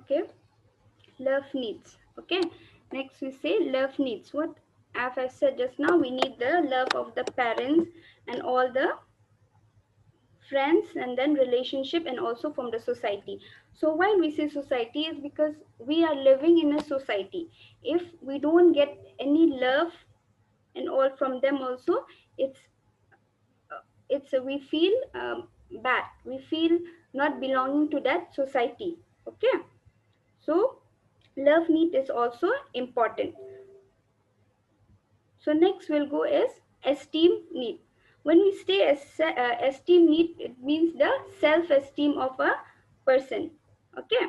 Okay, love needs. Okay, next we say love needs. What, as I said just now, we need the love of the parents and all the friends, and then relationship, and also from the society. So why we say society is because we are living in a society. If we don't get any love and all from them also, it's we feel bad, we feel not belonging to that society. Okay, so love need is also important. So next we'll go is esteem need. When we say esteem need, it means the self-esteem of a person. Okay.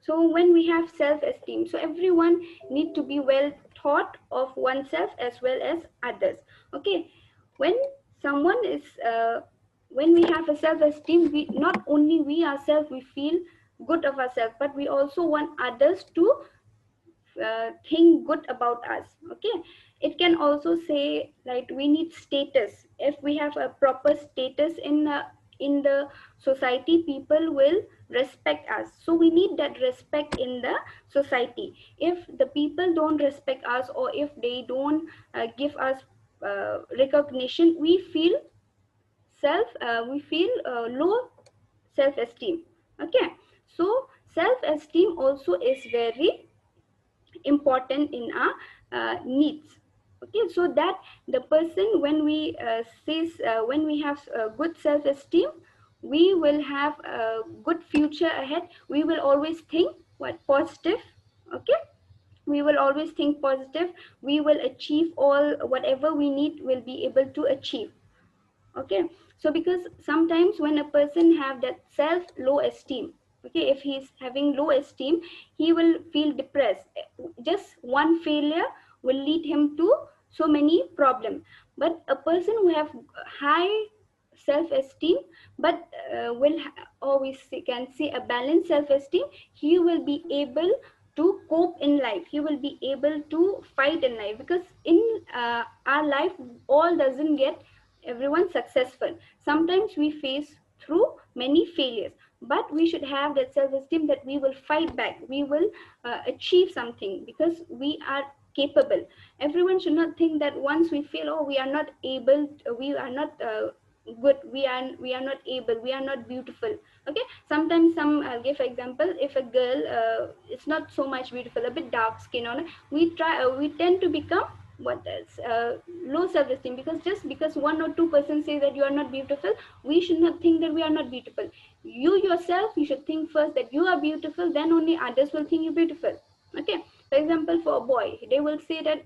So when we have self-esteem, so everyone need to be well thought of oneself as well as others. Okay. When someone is, when we have a self-esteem, we not only we ourselves we feel good of ourselves, but we also want others to think good about us. Okay, it can also say like we need status. If we have a proper status in the society, people will respect us. So we need that respect in the society. If the people don't respect us, or if they don't give us recognition, we feel low self esteem. Okay, so self esteem also is very important in our needs. Okay, so that the person, when we when we have good self-esteem, we will have a good future ahead. We will always think what positive. Okay, we will always think positive. We will achieve all whatever we need, will be able to achieve. Okay, so because sometimes when a person have that self low esteem, okay, if he's having low esteem, he will feel depressed. Just one failure will lead him to so many problem. But a person who have high self esteem, but always can see a balanced self esteem, he will be able to cope in life. He will be able to fight in life, because in our life all doesn't get everyone successful. Sometimes we face through many failures, but we should have that self-esteem that we will fight back, we will achieve something, because we are capable. Everyone should not think that once we feel, oh, we are not able, we are not good, we are not able, we are not beautiful. Okay, sometimes some, I'll give example. If a girl is not so much beautiful, a bit dark skin on, we tend to become what else, low self-esteem, because just because 1 or 2% say that you are not beautiful, we should not think that we are not beautiful. You yourself, you should think first that you are beautiful, then only others will think you beautiful. Okay, for example, for a boy, they will say that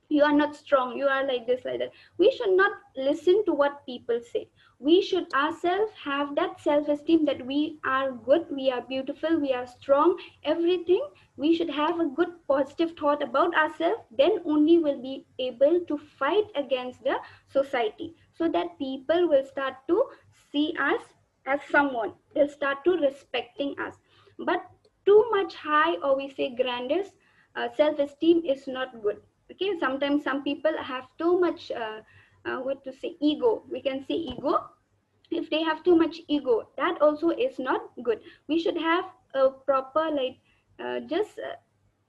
you are not strong, you are like this, like that. We should not listen to what people say. We should ourselves have that self-esteem that we are good, we are beautiful, we are strong, everything. We should have a good positive thought about ourselves, then only will be able to fight against the society, so that people will start to see us as someone, they'll start to respecting us. But too much high, or we say grandest self-esteem is not good. Okay, sometimes some people have too much what to say, ego, we can say ego. If they have too much ego, that also is not good. We should have a proper, like just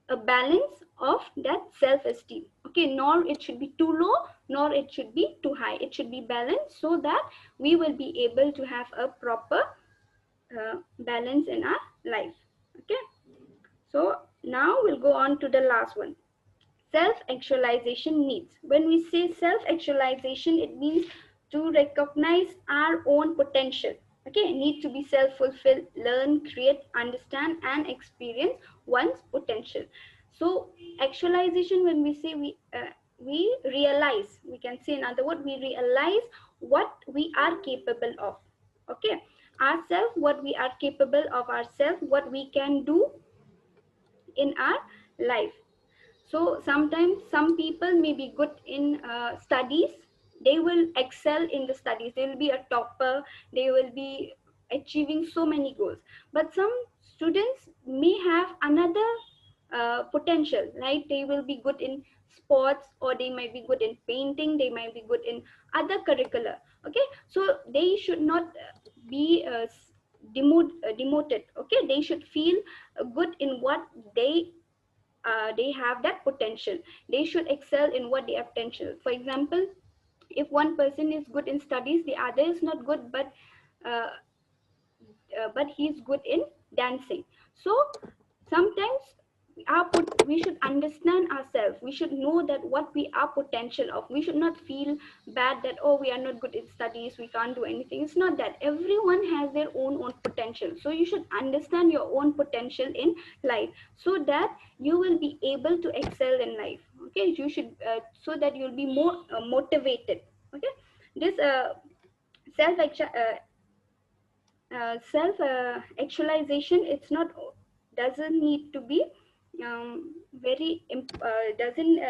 a balance of that self-esteem. Okay, nor it should be too low, nor it should be too high, it should be balanced, so that we will be able to have a proper balance in our life. Okay, so now we'll go on to the last one, self-actualization needs. When we say self-actualization, it means to recognize our own potential. Okay, need to be self-fulfilled, learn, create, understand, and experience one's potential. So actualization, when we say we realize, we can say in other words, we realize what we are capable of. Okay, ourselves, what we are capable of ourselves, what we can do in our life. So sometimes some people may be good in studies, they will excel in the studies, they will be a topper, they will be achieving so many goals. But some students may have another potential, like they will be good in sports, or they might be good in painting, they might be good in other curricular. Okay, so they should not be demoted. Okay, they should feel good in what they have that potential. They should excel in what they have potential. For example, if one person is good in studies, the other is not good, uh, but he's good in dancing. So sometimes we should understand ourselves. We should know that what we are potential of. We should not feel bad that, oh, we are not good in studies, we can't do anything. It's not that. Everyone has their own potential. So you should understand your own potential in life, so that you will be able to excel in life. Okay, you should so that you'll be more motivated. Okay, this self actualization, it's not, doesn't need to be very doesn't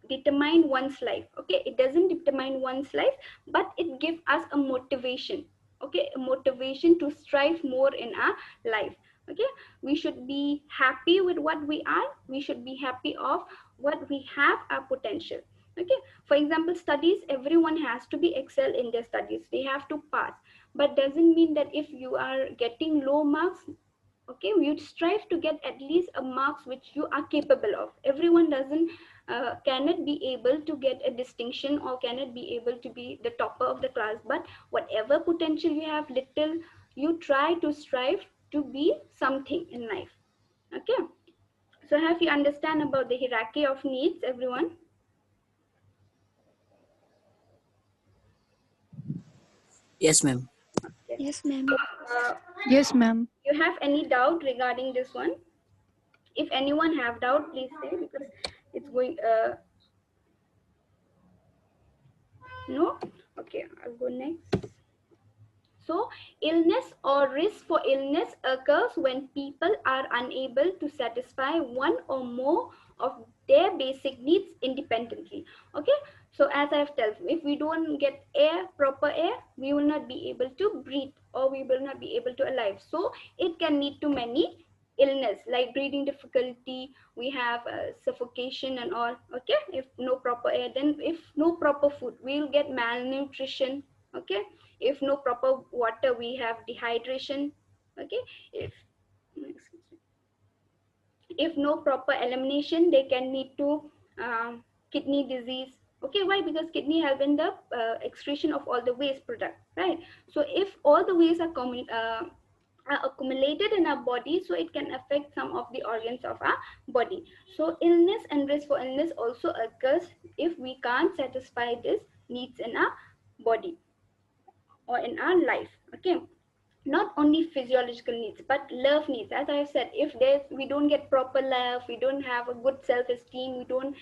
determine one's life. Okay, it doesn't determine one's life, but it gives us a motivation. Okay, a motivation to strive more in our life. Okay, we should be happy with what we are. We should be happy of what we have, our potential. Okay, for example, studies, everyone has to be excel in their studies. They have to pass, but doesn't mean that if you are getting low marks, okay, you strive to get at least a marks which you are capable of. Everyone doesn't cannot be able to get a distinction, or cannot be able to be the topper of the class, but whatever potential you have, little, you try to strive to be something in life. Okay, so have you understand about the hierarchy of needs, everyone? Yes, ma'am. Okay. Yes, ma'am. uh, Yes, ma'am. you have any doubt regarding this one? If anyone have doubt, please say, because it's going no. Okay, I'll go next. So illness or risk for illness occurs when people are unable to satisfy one or more of their basic needs independently. Okay, so as I've told, if we don't get air, proper air, we will not be able to breathe, or we will not be able to alive. So it can lead to many illness like breathing difficulty. We have suffocation and all. Okay, if no proper air, then if no proper food, we will get malnutrition. Okay, if no proper water, we have dehydration. Okay, if no proper elimination, they can lead to kidney disease. Okay, why? Because kidney help in the excretion of all the waste product, right? So if all the waste are accumulated in our body, so it can affect some of the organs of our body. So illness and risk for illness also occurs if we can't satisfy these needs in our body or in our life. Okay, not only physiological needs, but love needs. As I have said, if there's, we don't get proper love, we don't have a good self-esteem, we don't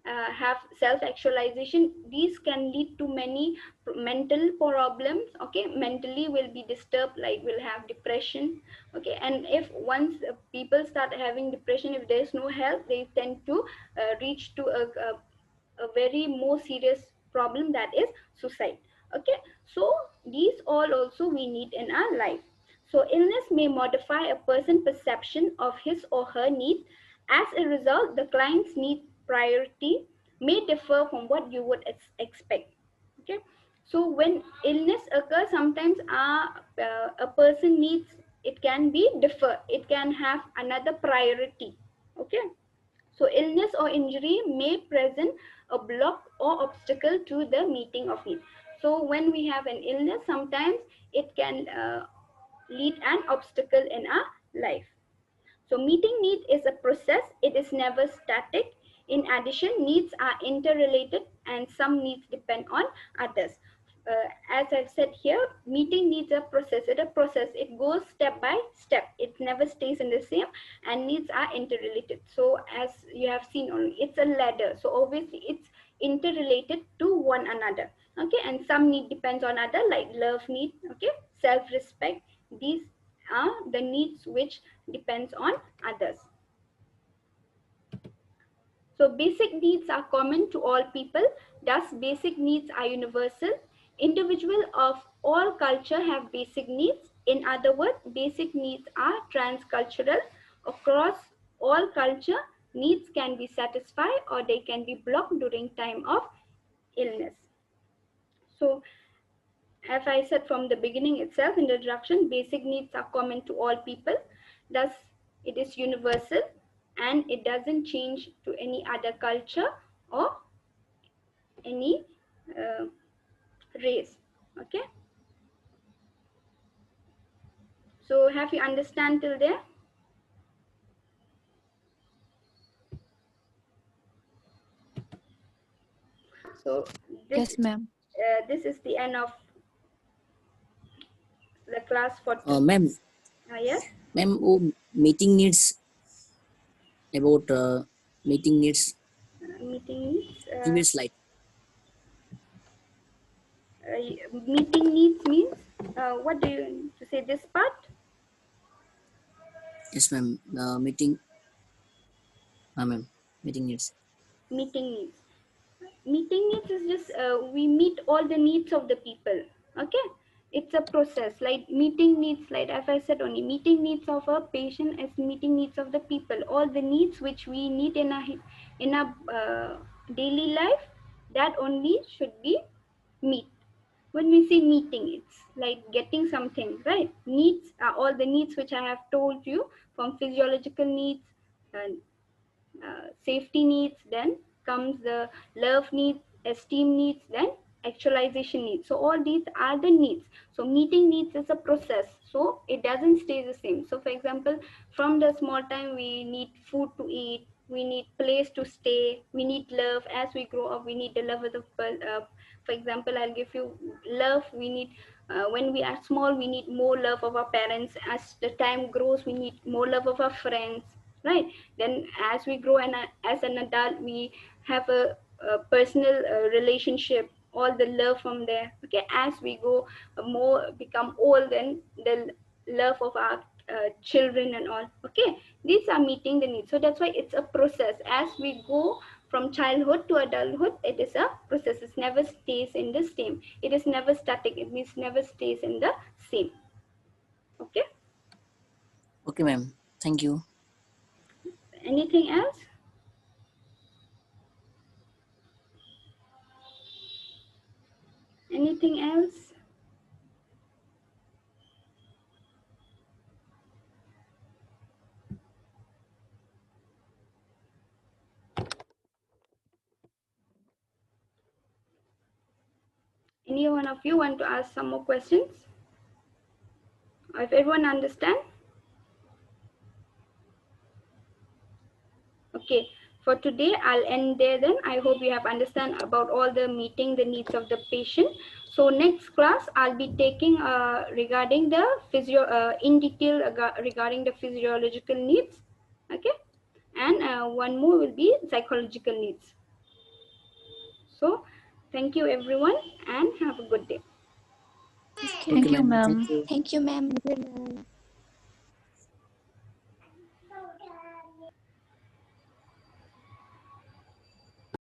have self-actualization, these can lead to many mental problems. Okay, mentally will be disturbed, like will have depression. Okay, and if once people start having depression, if there's no help, they tend to reach to a very more serious problem, that is suicide. Okay, so these all also we need in our life. So illness may modify a person's perception of his or her needs. As a result, the client's need priority may differ from what you would expect. Okay, so when illness occurs, sometimes a person needs, it can be differ, it can have another priority. Okay, so illness or injury may present a block or obstacle to the meeting of needs. So when we have an illness, sometimes it can lead an obstacle in our life. So meeting needs is a process, it is never static. In addition, needs are interrelated and some needs depend on others. As I've said here, meeting needs a process. It's a process. It goes step by step. It never stays in the same, and needs are interrelated. So as you have seen, only it's a ladder. So obviously it's interrelated to one another. Okay, and some need depends on other, like love need. Okay, self-respect. These are the needs which depends on others. So basic needs are common to all people. Thus, basic needs are universal. Individuals of all culture have basic needs. In other words, basic needs are transcultural. Across all culture, needs can be satisfied or they can be blocked during time of illness. So as I said from the beginning itself in the introduction, basic needs are common to all people. Thus, it is universal and it doesn't change to any other culture or any uh, race. Okay. So have you understand till there? So Yes, ma'am. this is the end of the class for Ma'am, yes. ma'am, meeting needs about meeting needs Meeting needs. previous slide. Meeting needs means what do you to say this part? Yes, ma'am. Meeting. Ma'am, meeting needs. Meeting needs. Meeting needs is just we meet all the needs of the people. Okay, it's a process. Like meeting needs, like as I said, only meeting needs of a patient is meeting needs of the people. All the needs which we need in a daily life, that only should be meet. When we say meeting, it's like getting something, right? Needs are all the needs which I have told you, from physiological needs and safety needs, then comes the love needs, esteem needs, then actualization needs. So all these are the needs. So meeting needs is a process, so it doesn't stay the same. So for example, from the small time we need food to eat, we need place to stay, we need love. As we grow up, we need the love of the for example, I'll give you love. We need when we are small, we need more love of our parents. As the time grows, we need more love of our friends, right? Then as we grow and as an adult, we have a personal relationship, all the love from there. Okay, as we go more become old, then the love of our children and all. Okay, these are meeting the needs. So that's why it's a process. As we go from childhood to adulthood, it is a process. It never stays in the same. It is never static. It means never stays in the same. Okay, Okay, ma'am. Thank you. anything else? Anything else? Any one of you want to ask some more questions? Or if everyone understand? Okay, for today I'll end there then. I hope you have understand about all the meeting the needs of the patient. So next class I'll be taking regarding the in detail regarding the physiological needs. Okay, and one more will be psychological needs. So thank you everyone and have a good day. Thank Okay, you, ma'am. ma'am. Thank you. Thank you, ma'am.